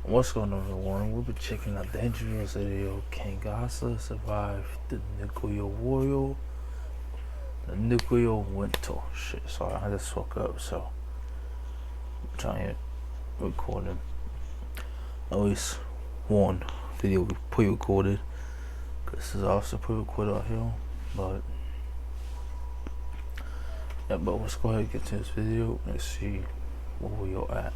What's going on, everyone? We'll be checking out the dangerous video. Can Godzilla survive the nuclear war? The nuclear winter. Shit, sorry, I just woke up, so I'm trying to record at least one video pre-recorded. Cause this is also pre-recorded out here, but yeah. But let's go ahead and get to this video and see where we are at.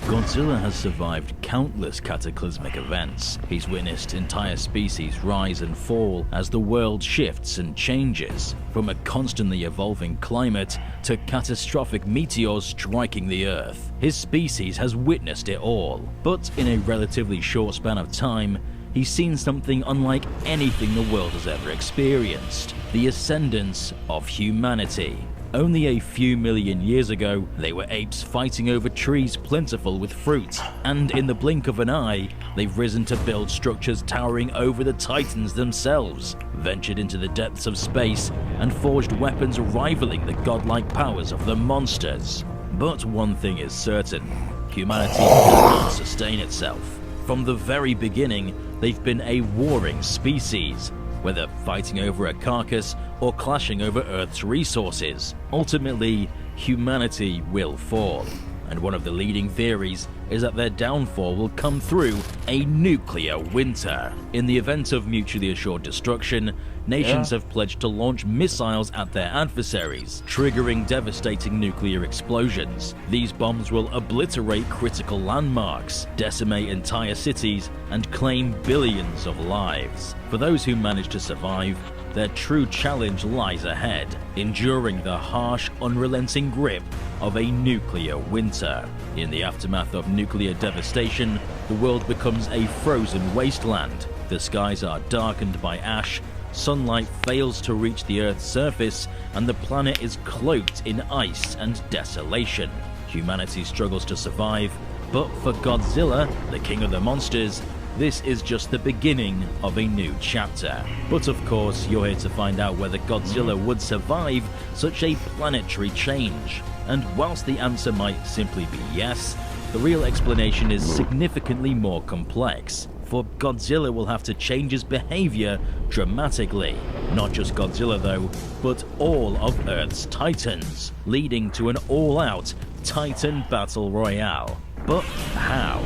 Godzilla has survived countless cataclysmic events. He's witnessed entire species rise and fall as the world shifts and changes, from a constantly evolving climate to catastrophic meteors striking the Earth. His species has witnessed it all, but in a relatively short span of time, he's seen something unlike anything the world has ever experienced: the ascendance of humanity. Only a few million years ago, they were apes fighting over trees plentiful with fruit, and in the blink of an eye, they've risen to build structures towering over the titans themselves, ventured into the depths of space, and forged weapons rivaling the godlike powers of the monsters. But one thing is certain: humanity cannot sustain itself. From the very beginning, they've been a warring species, whether fighting over a carcass or clashing over Earth's resources. Ultimately, humanity will fall, and one of the leading theories is that their downfall will come through a nuclear winter. In the event of mutually assured destruction, nations have pledged to launch missiles at their adversaries, triggering devastating nuclear explosions. These bombs will obliterate critical landmarks, decimate entire cities, and claim billions of lives. For those who manage to survive, their true challenge lies ahead, enduring the harsh, unrelenting grip of a nuclear winter. In the aftermath of nuclear devastation, the world becomes a frozen wasteland. The skies are darkened by ash, sunlight fails to reach the Earth's surface, and the planet is cloaked in ice and desolation. Humanity struggles to survive, but for Godzilla, the king of the monsters, this is just the beginning of a new chapter. But of course, you're here to find out whether Godzilla would survive such a planetary change. And whilst the answer might simply be yes, the real explanation is significantly more complex. For Godzilla will have to change his behavior dramatically. Not just Godzilla though, but all of Earth's titans, leading to an all-out Titan Battle Royale. But how?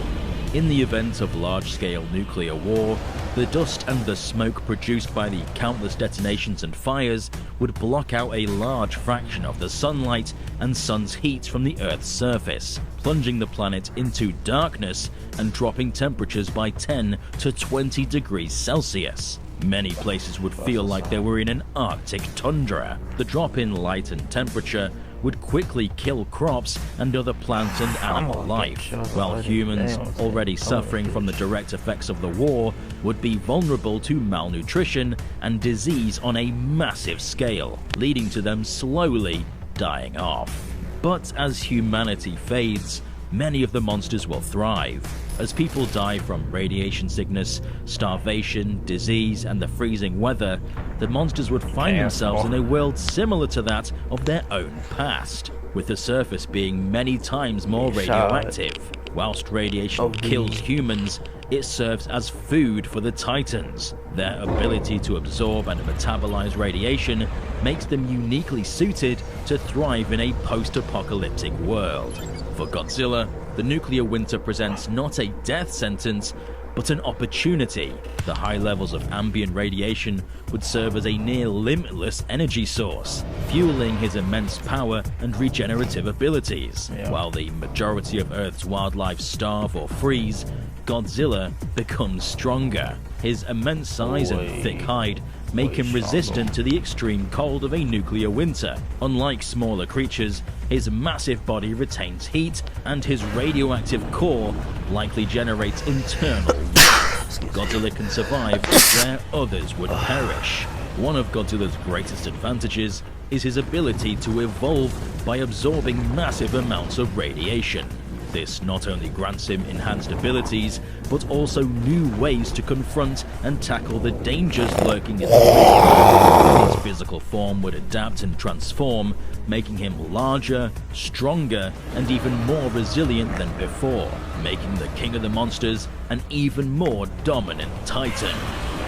In the event of large-scale nuclear war, the dust and the smoke produced by the countless detonations and fires would block out a large fraction of the sunlight and sun's heat from the Earth's surface, plunging the planet into darkness and dropping temperatures by 10 to 20 degrees Celsius. Many places would feel like they were in an Arctic tundra. The drop in light and temperature would quickly kill crops and other plant and animal life, while humans, already suffering from the direct effects of the war, would be vulnerable to malnutrition and disease on a massive scale, leading to them slowly dying off. But as humanity fades, many of the monsters will thrive. As people die from radiation sickness, starvation, disease, and the freezing weather, the monsters would find themselves in a world similar to that of their own past, with the surface being many times more radioactive. Whilst radiation kills humans, it serves as food for the Titans. Their ability to absorb and metabolize radiation makes them uniquely suited to thrive in a post-apocalyptic world. For Godzilla, the nuclear winter presents not a death sentence, but an opportunity. The high levels of ambient radiation would serve as a near-limitless energy source, fueling his immense power and regenerative abilities. While the majority of Earth's wildlife starve or freeze, Godzilla becomes stronger. His immense size and thick hide make him resistant to the extreme cold of a nuclear winter. Unlike smaller creatures, his massive body retains heat, and his radioactive core likely generates internal warmth. Godzilla can survive where others would perish. One of Godzilla's greatest advantages is his ability to evolve by absorbing massive amounts of radiation. This not only grants him enhanced abilities, but also new ways to confront and tackle the dangers lurking in the world. His physical form would adapt and transform, making him larger, stronger, and even more resilient than before, making the King of the Monsters an even more dominant Titan.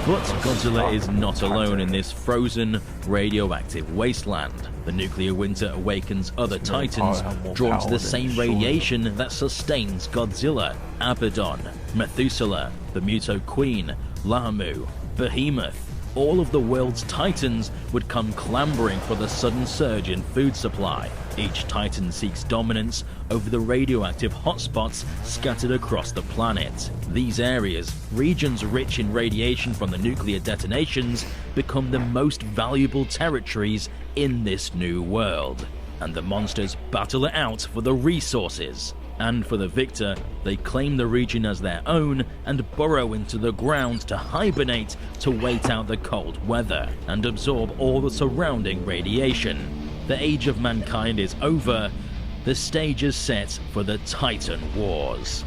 But Godzilla is not alone in this frozen, radioactive wasteland. The nuclear winter awakens other Titans, drawn to the same radiation that sustains Godzilla. Abaddon, Methuselah, the Muto Queen, Lahamu, Behemoth. All of the world's Titans would come clambering for the sudden surge in food supply. Each Titan seeks dominance over the radioactive hotspots scattered across the planet. These areas, regions rich in radiation from the nuclear detonations, become the most valuable territories in this new world. And the monsters battle it out for the resources. And for the victor, they claim the region as their own and burrow into the ground to hibernate to wait out the cold weather and absorb all the surrounding radiation. The age of mankind is over. The stage is set for the Titan Wars.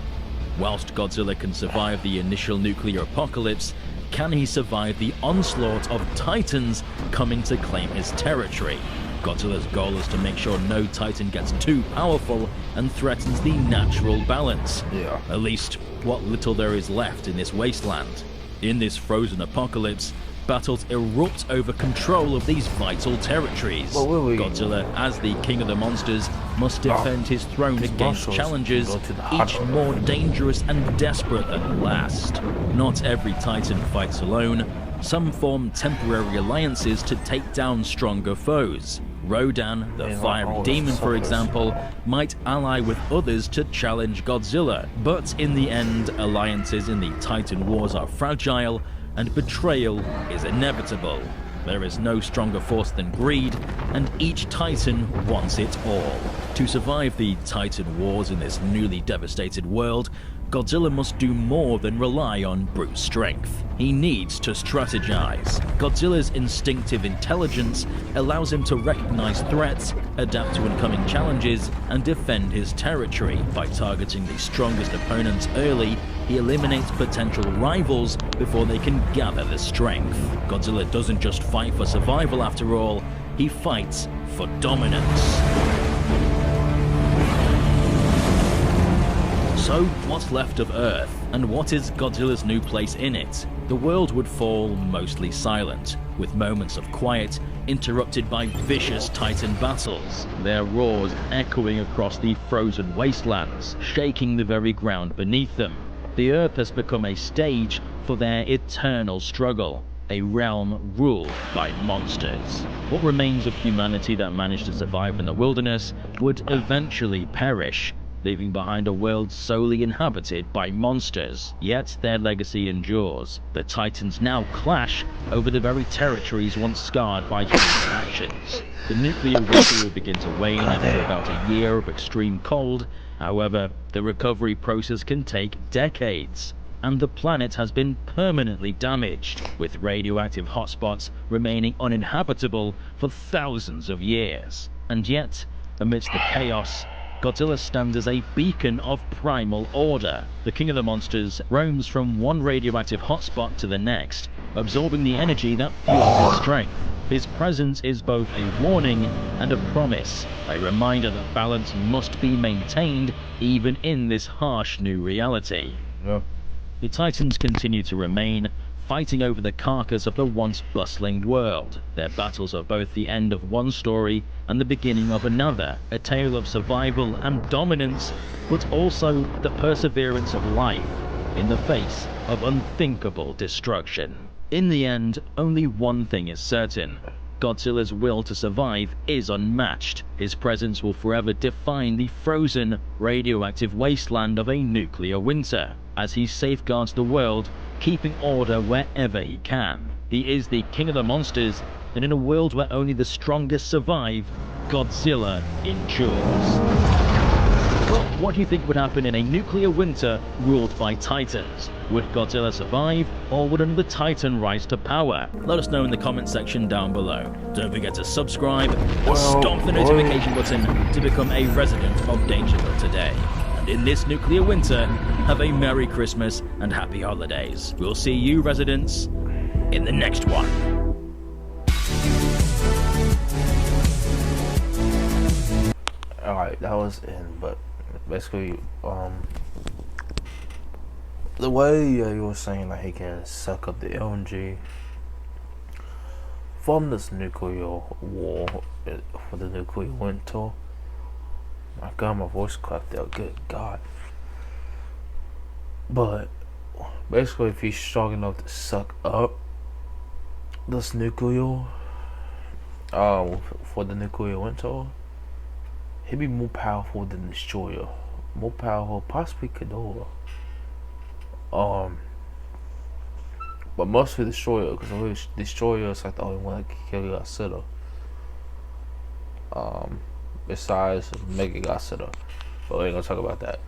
Whilst Godzilla can survive the initial nuclear apocalypse, can he survive the onslaught of Titans coming to claim his territory? Godzilla's goal is to make sure no Titan gets too powerful and threatens the natural balance. At least, what little there is left in this wasteland. In this frozen apocalypse, battles erupt over control of these vital territories. Godzilla, as the King of the Monsters, must defend his throne against challengers, each more dangerous and desperate than the last. Not every Titan fights alone. Some form temporary alliances to take down stronger foes. Rodan, the fiery demon, for example, might ally with others to challenge Godzilla. But in the end, alliances in the Titan Wars are fragile, and betrayal is inevitable. There is no stronger force than greed, and each Titan wants it all. To survive the Titan Wars in this newly devastated world, Godzilla must do more than rely on brute strength. He needs to strategize. Godzilla's instinctive intelligence allows him to recognize threats, adapt to incoming challenges, and defend his territory. By targeting the strongest opponents early, he eliminates potential rivals before they can gather the strength. Godzilla doesn't just fight for survival after all, he fights for dominance. So, what's left of Earth, and what is Godzilla's new place in it? The world would fall mostly silent, with moments of quiet interrupted by vicious Titan battles, their roars echoing across the frozen wastelands, shaking the very ground beneath them. The Earth has become a stage for their eternal struggle, a realm ruled by monsters. What remains of humanity that managed to survive in the wilderness would eventually perish, leaving behind a world solely inhabited by monsters. Yet their legacy endures. The Titans now clash over the very territories once scarred by human actions. The nuclear winter will begin to wane after about a year of extreme cold. However, the recovery process can take decades, and the planet has been permanently damaged, with radioactive hotspots remaining uninhabitable for thousands of years. And yet, amidst the chaos, Godzilla stands as a beacon of primal order. The King of the Monsters roams from one radioactive hotspot to the next, absorbing the energy that fuels his strength. His presence is both a warning and a promise, a reminder that balance must be maintained even in this harsh new reality. The Titans continue to remain, fighting over the carcass of the once bustling world. Their battles are both the end of one story and the beginning of another, a tale of survival and dominance, but also the perseverance of life in the face of unthinkable destruction. In the end, only one thing is certain. Godzilla's will to survive is unmatched. His presence will forever define the frozen, radioactive wasteland of a nuclear winter, as he safeguards the world, keeping order wherever he can. He is the King of the Monsters, and in a world where only the strongest survive, Godzilla endures. Well, what do you think would happen in a nuclear winter ruled by Titans? Would Godzilla survive, or would another Titan rise to power? Let us know in the comment section down below. Don't forget to subscribe and stomp the notification button to become a resident of Dangerville today. And in this nuclear winter, have a Merry Christmas and Happy Holidays. We'll see you, residents, in the next one. Alright, that was in, but basically, the way you were saying that he can suck up the LNG from this nuclear war for the nuclear winter. My God, my voice cracked out. Good God. But basically, if he's strong enough to suck up this nuclear, for the nuclear winter, he'd be more powerful than Destroyer, more powerful, possibly Ghidorah. But mostly Destroyer, because Destroyer is like the only one that can kill Godzilla. Besides Mega Godzilla, but we ain't gonna talk about that.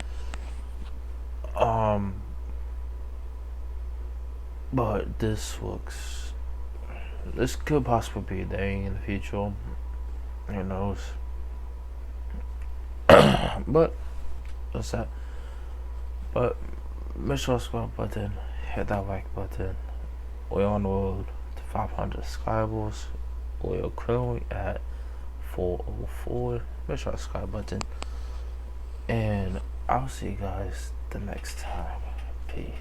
But this could possibly be a thing in the future. Who knows? But what's that? But make sure to subscribe button, hit that like button. We're on the road to 500 subscribers. We're currently at 404. Make sure to subscribe button, and I'll see you guys the next time. Peace.